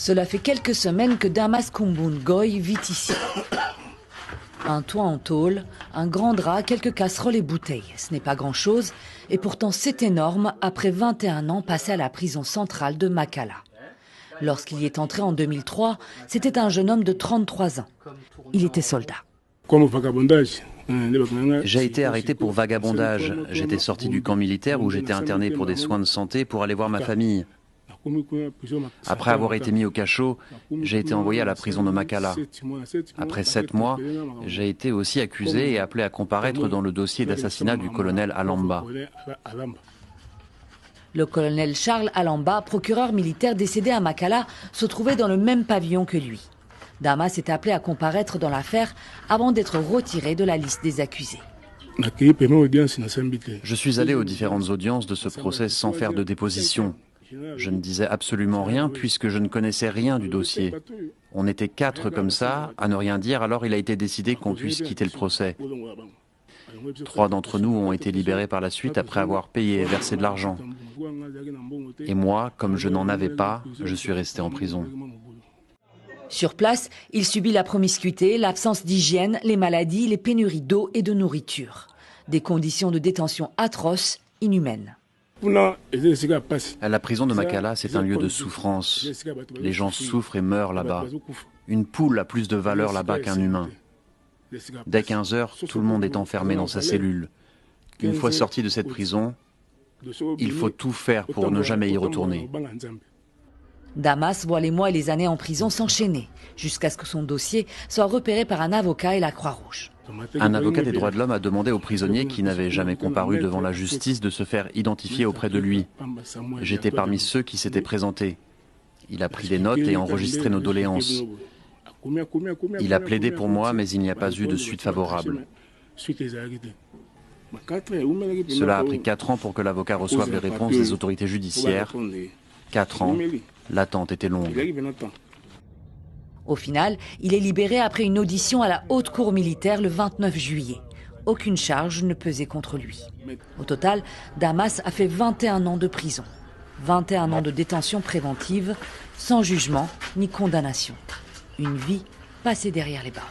Cela fait quelques semaines que Damas Kumbun Goy vit ici. Un toit en tôle, un grand drap, quelques casseroles et bouteilles. Ce n'est pas grand-chose, et pourtant c'est énorme après 21 ans passés à la prison centrale de Makala. Lorsqu'il y est entré en 2003, c'était un jeune homme de 33 ans. Il était soldat. J'ai été arrêté pour vagabondage. J'étais sorti du camp militaire où j'étais interné pour des soins de santé pour aller voir ma famille. Après avoir été mis au cachot, j'ai été envoyé à la prison de Makala. Après 7 mois, j'ai été aussi accusé et appelé à comparaître dans le dossier d'assassinat du colonel Alamba. Le colonel Charles Alamba, procureur militaire décédé à Makala, se trouvait dans le même pavillon que lui. Damas est appelé à comparaître dans l'affaire avant d'être retiré de la liste des accusés. Je suis allé aux différentes audiences de ce procès sans faire de déposition. Je ne disais absolument rien puisque je ne connaissais rien du dossier. On était 4 comme ça, à ne rien dire, alors il a été décidé qu'on puisse quitter le procès. 3 d'entre nous ont été libérés par la suite après avoir payé et versé de l'argent. Et moi, comme je n'en avais pas, je suis resté en prison. Sur place, il subit la promiscuité, l'absence d'hygiène, les maladies, les pénuries d'eau et de nourriture. Des conditions de détention atroces, inhumaines. La prison de Makala, c'est un lieu de souffrance. Les gens souffrent et meurent là-bas. Une poule a plus de valeur là-bas qu'un humain. Dès 15 heures, tout le monde est enfermé dans sa cellule. Une fois sorti de cette prison, il faut tout faire pour ne jamais y retourner. Damas voit les mois et les années en prison s'enchaîner, jusqu'à ce que son dossier soit repéré par un avocat et la Croix-Rouge. Un avocat des droits de l'homme a demandé aux prisonniers qui n'avaient jamais comparu devant la justice de se faire identifier auprès de lui. J'étais parmi ceux qui s'étaient présentés. Il a pris des notes et enregistré nos doléances. Il a plaidé pour moi, mais il n'y a pas eu de suite favorable. Cela a pris 4 ans pour que l'avocat reçoive les réponses des autorités judiciaires. 4 ans, l'attente était longue. Au final, il est libéré après une audition à la Haute Cour militaire le 29 juillet. Aucune charge ne pesait contre lui. Au total, Damas a fait 21 ans de prison. 21 ans de détention préventive, sans jugement ni condamnation. Une vie passée derrière les barreaux.